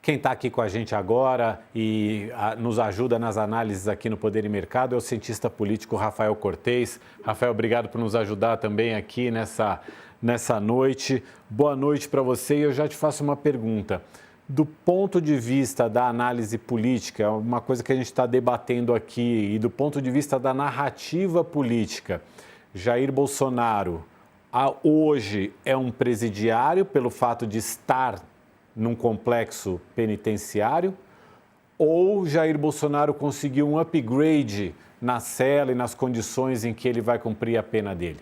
Quem está aqui com a gente agora e nos ajuda nas análises aqui no Poder e Mercado é o cientista político Rafael Cortez. Rafael, obrigado por nos ajudar também aqui nessa noite. Boa noite para você e eu já te faço uma pergunta. Do ponto de vista da análise política, uma coisa que a gente está debatendo aqui, e do ponto de vista da narrativa política, Jair Bolsonaro hoje é um presidiário pelo fato de estar num complexo penitenciário, ou Jair Bolsonaro conseguiu um upgrade na cela e nas condições em que ele vai cumprir a pena dele?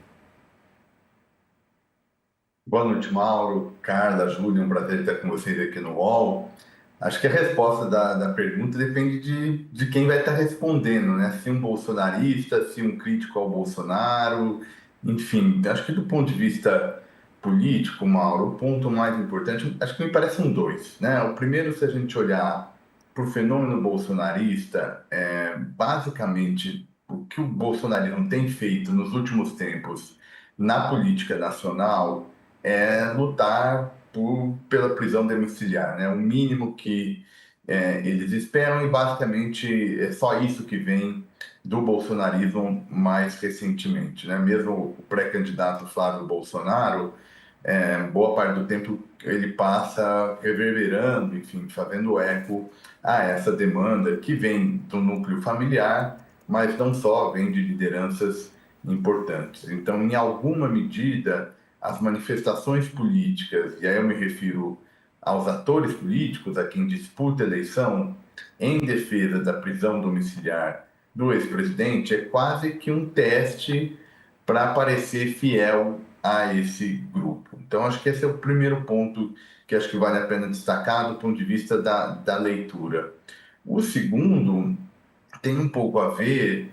Boa noite, Mauro, Carla, Júlia, um prazer estar com vocês aqui no UOL. Acho que a resposta da pergunta depende de quem vai estar respondendo, né? Se um bolsonarista, se um crítico ao Bolsonaro, enfim. Acho que do ponto de vista político, Mauro, o ponto mais importante, acho que me parecem dois, né? O primeiro, se a gente olhar para o fenômeno bolsonarista, basicamente o que o bolsonarismo tem feito nos últimos tempos na política nacional é lutar pela prisão domiciliar, né? O mínimo que eles esperam e basicamente é só isso que vem do bolsonarismo mais recentemente, né? Mesmo o pré-candidato Flávio Bolsonaro, boa parte do tempo ele passa reverberando, enfim, fazendo eco a essa demanda que vem do núcleo familiar, mas não só, vem de lideranças importantes. Então, em alguma medida, as manifestações políticas, e aí eu me refiro aos atores políticos, a quem disputa a eleição, em defesa da prisão domiciliar do ex-presidente, é quase que um teste para parecer fiel a esse grupo. Então, acho que esse é o primeiro ponto que acho que vale a pena destacar do ponto de vista da leitura. O segundo tem um pouco a ver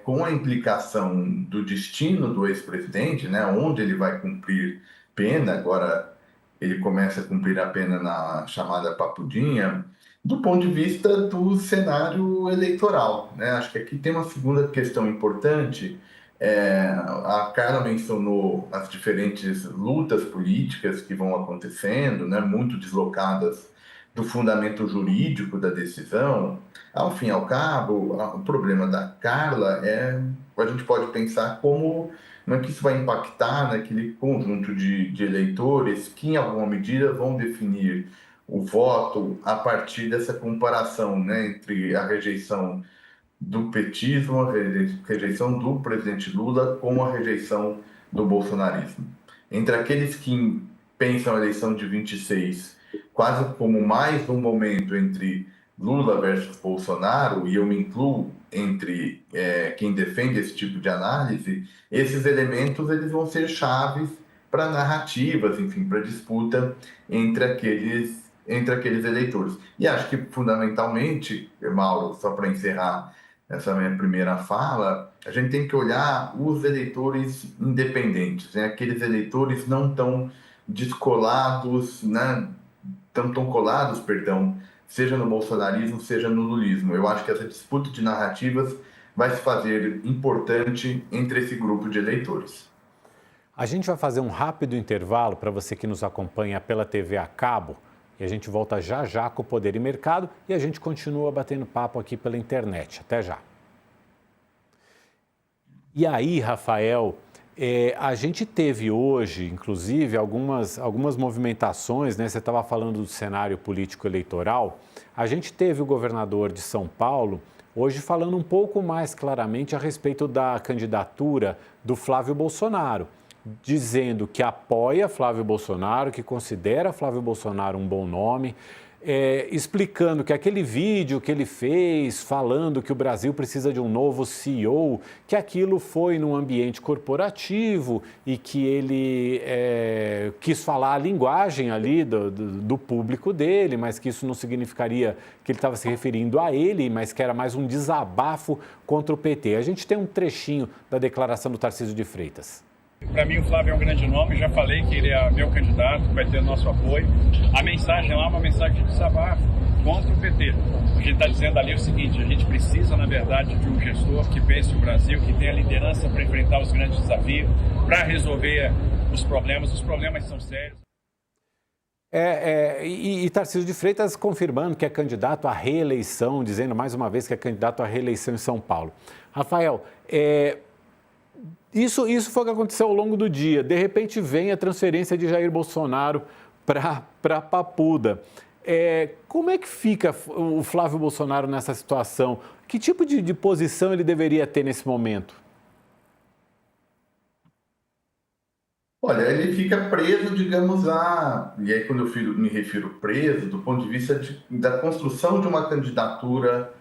com a implicação do destino do ex-presidente, né, onde ele vai cumprir pena. Agora ele começa a cumprir a pena na chamada Papudinha, do ponto de vista do cenário eleitoral, né? Acho que aqui tem uma segunda questão importante. A Carla mencionou as diferentes lutas políticas que vão acontecendo, né, muito deslocadas do fundamento jurídico da decisão. Ao fim e ao cabo, o problema da Carla a gente pode pensar como que isso vai impactar naquele conjunto de eleitores que, em alguma medida, vão definir o voto a partir dessa comparação, né, entre a rejeição do petismo, a rejeição do presidente Lula com a rejeição do bolsonarismo. Entre aqueles que pensam a eleição de 26 quase como mais um momento entre Lula versus Bolsonaro, e eu me incluo entre quem defende esse tipo de análise, esses elementos eles vão ser chaves para narrativas, enfim, para disputa entre aqueles eleitores. E acho que, fundamentalmente, Mauro, só para encerrar essa minha primeira fala, a gente tem que olhar os eleitores independentes, né? Aqueles eleitores não tão descolados, né? Tão colados, seja no bolsonarismo, seja no lulismo. Eu acho que essa disputa de narrativas vai se fazer importante entre esse grupo de eleitores. A gente vai fazer um rápido intervalo para você que nos acompanha pela TV a cabo e a gente volta já já com o Poder e Mercado e a gente continua batendo papo aqui pela internet. Até já. E aí, Rafael, a gente teve hoje, inclusive, algumas movimentações, né? Você estava falando do cenário político eleitoral. A gente teve o governador de São Paulo hoje falando um pouco mais claramente a respeito da candidatura do Flávio Bolsonaro, dizendo que apoia Flávio Bolsonaro, que considera Flávio Bolsonaro um bom nome, explicando que aquele vídeo que ele fez falando que o Brasil precisa de um novo CEO, que aquilo foi num ambiente corporativo e que ele quis falar a linguagem ali do público dele, mas que isso não significaria que ele estava se referindo a ele, mas que era mais um desabafo contra o PT. A gente tem um trechinho da declaração do Tarcísio de Freitas. Para mim o Flávio é um grande nome, já falei que ele é meu candidato, vai ter nosso apoio. A mensagem lá é uma mensagem de desabafo contra o PT. A gente está dizendo ali o seguinte: a gente precisa, na verdade, de um gestor que pense o Brasil, que tenha liderança para enfrentar os grandes desafios, para resolver os problemas são sérios. E Tarcísio de Freitas confirmando que é candidato à reeleição, dizendo mais uma vez que é candidato à reeleição em São Paulo. Rafael, isso foi o que aconteceu ao longo do dia. De repente vem a transferência de Jair Bolsonaro para Papuda. Como é que fica o Flávio Bolsonaro nessa situação? Que tipo de posição ele deveria ter nesse momento? Olha, ele fica preso, digamos, e aí quando me refiro preso, do ponto de vista da construção de uma candidatura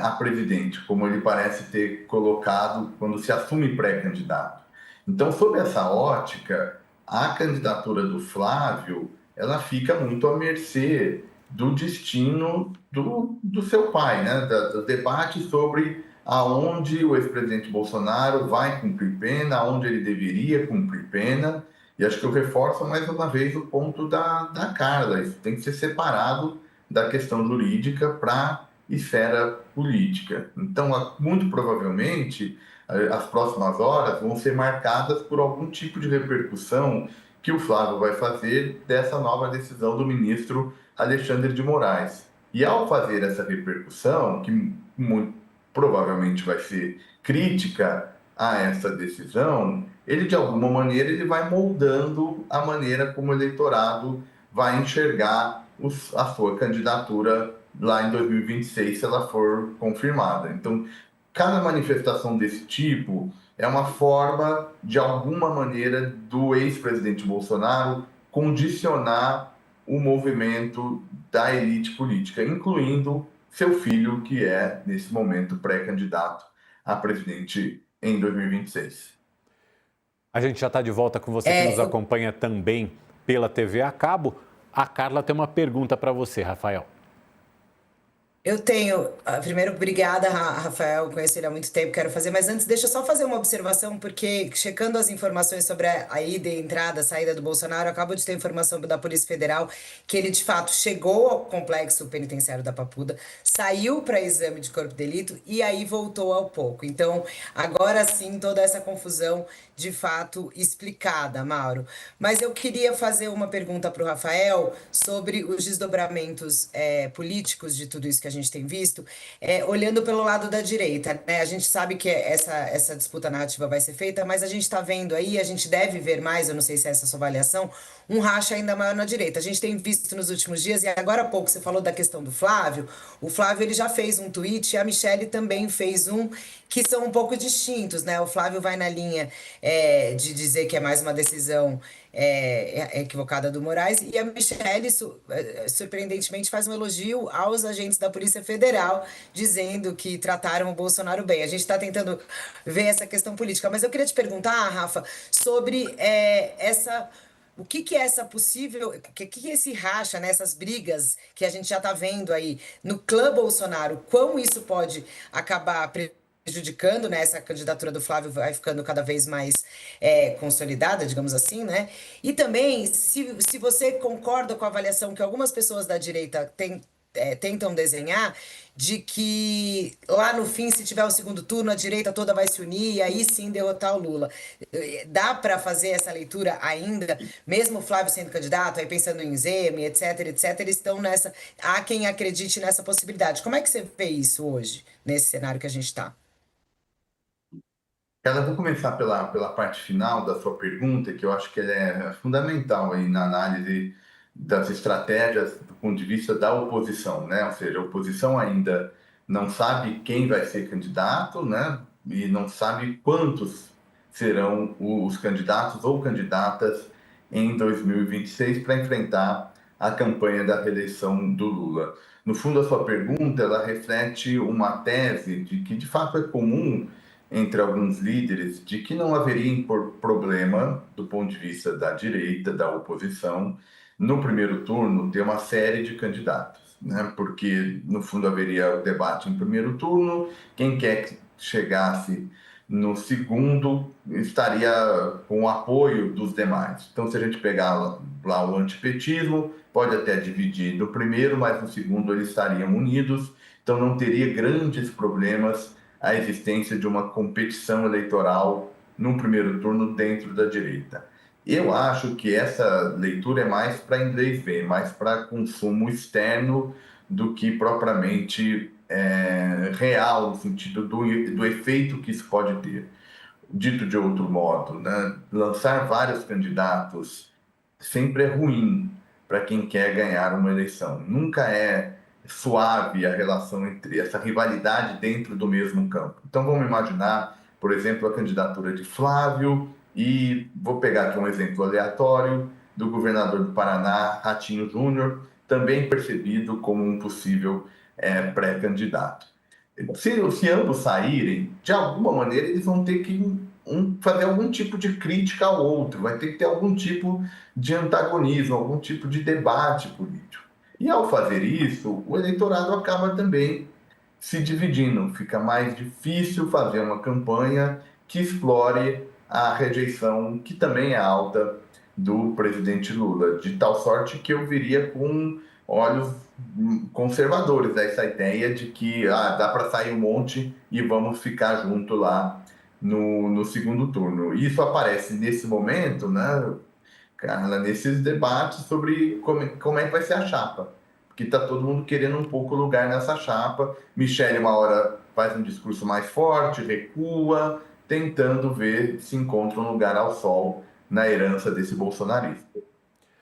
a presidente, como ele parece ter colocado quando se assume pré-candidato. Então, sob essa ótica, a candidatura do Flávio, ela fica muito à mercê do destino do seu pai, né? Do debate sobre aonde o ex-presidente Bolsonaro vai cumprir pena, aonde ele deveria cumprir pena. E acho que eu reforço mais uma vez o ponto da Carla. Isso tem que ser separado da questão jurídica para esfera política. Então, muito provavelmente, as próximas horas vão ser marcadas por algum tipo de repercussão que o Flávio vai fazer dessa nova decisão do ministro Alexandre de Moraes. E ao fazer essa repercussão, que muito provavelmente vai ser crítica a essa decisão, ele de alguma maneira ele vai moldando a maneira como o eleitorado vai enxergar a sua candidatura lá em 2026, se ela for confirmada. Então, cada manifestação desse tipo é uma forma, de alguma maneira, do ex-presidente Bolsonaro condicionar o movimento da elite política, incluindo seu filho, que é, nesse momento, pré-candidato a presidente em 2026. A gente já está de volta com você que nos acompanha também pela TV a cabo. A Carla tem uma pergunta para você, Rafael. Eu tenho. Primeiro, obrigada, Rafael. Conheço ele há muito tempo, quero fazer. Mas antes, deixa eu só fazer uma observação, porque checando as informações sobre a ida, entrada, saída do Bolsonaro, eu acabo de ter informação da Polícia Federal que ele, de fato, chegou ao complexo penitenciário da Papuda, saiu para exame de corpo de delito e aí voltou ao pouco. Então, agora sim, toda essa confusão, de fato, explicada, Mauro. Mas eu queria fazer uma pergunta para o Rafael sobre os desdobramentos políticos de tudo isso que a gente tem visto, olhando pelo lado da direita, né? A gente sabe que essa disputa narrativa vai ser feita, mas a gente está vendo aí, a gente deve ver mais, eu não sei se é essa a sua avaliação, um racha ainda maior na direita. A gente tem visto nos últimos dias, e agora há pouco você falou da questão do Flávio, o Flávio ele já fez um tweet, e a Michelle também fez um, que são um pouco distintos, né? O Flávio vai na linha de dizer que é mais uma decisão equivocada do Moraes, e a Michelle, surpreendentemente, faz um elogio aos agentes da Polícia Federal, dizendo que trataram o Bolsonaro bem. A gente está tentando ver essa questão política, mas eu queria te perguntar, Rafa, sobre o que é essa possível, o que é esse racha, né, essas brigas que a gente já está vendo aí no clã Bolsonaro, como isso pode acabar prejudicando, né, essa candidatura do Flávio vai ficando cada vez mais consolidada, digamos assim, né? E também, se você concorda com a avaliação que algumas pessoas da direita tentam desenhar, de que lá no fim, se tiver o segundo turno, a direita toda vai se unir e aí sim derrotar o Lula. Dá para fazer essa leitura ainda, mesmo o Flávio sendo candidato, aí pensando em Zeme, etc, estão nessa... Há quem acredite nessa possibilidade. Como é que você vê isso hoje, nesse cenário que a gente está? Cara, eu vou começar pela parte final da sua pergunta, que eu acho que ela é fundamental aí na análise das estratégias do ponto de vista da oposição, né? Ou seja, a oposição ainda não sabe quem vai ser candidato, né? E não sabe quantos serão os candidatos ou candidatas em 2026 para enfrentar a campanha da reeleição do Lula. No fundo, a sua pergunta, ela reflete uma tese de que, de fato, é comum entre alguns líderes de que não haveria problema, do ponto de vista da direita, da oposição, no primeiro turno ter uma série de candidatos, né? Porque, no fundo, haveria o debate em primeiro turno, quem quer que chegasse no segundo estaria com o apoio dos demais. Então, se a gente pegar lá o antipetismo, pode até dividir no primeiro, mas no segundo eles estariam unidos, então não teria grandes problemas a existência de uma competição eleitoral no primeiro turno dentro da direita. Eu acho que essa leitura é mais para inglês ver, mais para consumo externo do que propriamente real, no sentido do efeito que isso pode ter. Dito de outro modo, né, lançar vários candidatos sempre é ruim para quem quer ganhar uma eleição. Nunca é suave a relação entre essa rivalidade dentro do mesmo campo. Então vamos imaginar, por exemplo, a candidatura de Flávio e vou pegar aqui um exemplo aleatório do governador do Paraná, Ratinho Júnior, também percebido como um possível pré-candidato. Se ambos saírem, de alguma maneira eles vão ter que fazer algum tipo de crítica ao outro, vai ter que ter algum tipo de antagonismo, algum tipo de debate político. E ao fazer isso, o eleitorado acaba também se dividindo, fica mais difícil fazer uma campanha que explore a rejeição, que também é alta, do presidente Lula, de tal sorte que eu viria com olhos conservadores essa ideia de que dá para sair um monte e vamos ficar junto lá no segundo turno. Isso aparece nesse momento, né, Carla, nesses debates sobre como é que vai ser a chapa. Porque está todo mundo querendo um pouco lugar nessa chapa. Michele, uma hora, faz um discurso mais forte, recua, tentando ver se encontra um lugar ao sol na herança desse bolsonarista.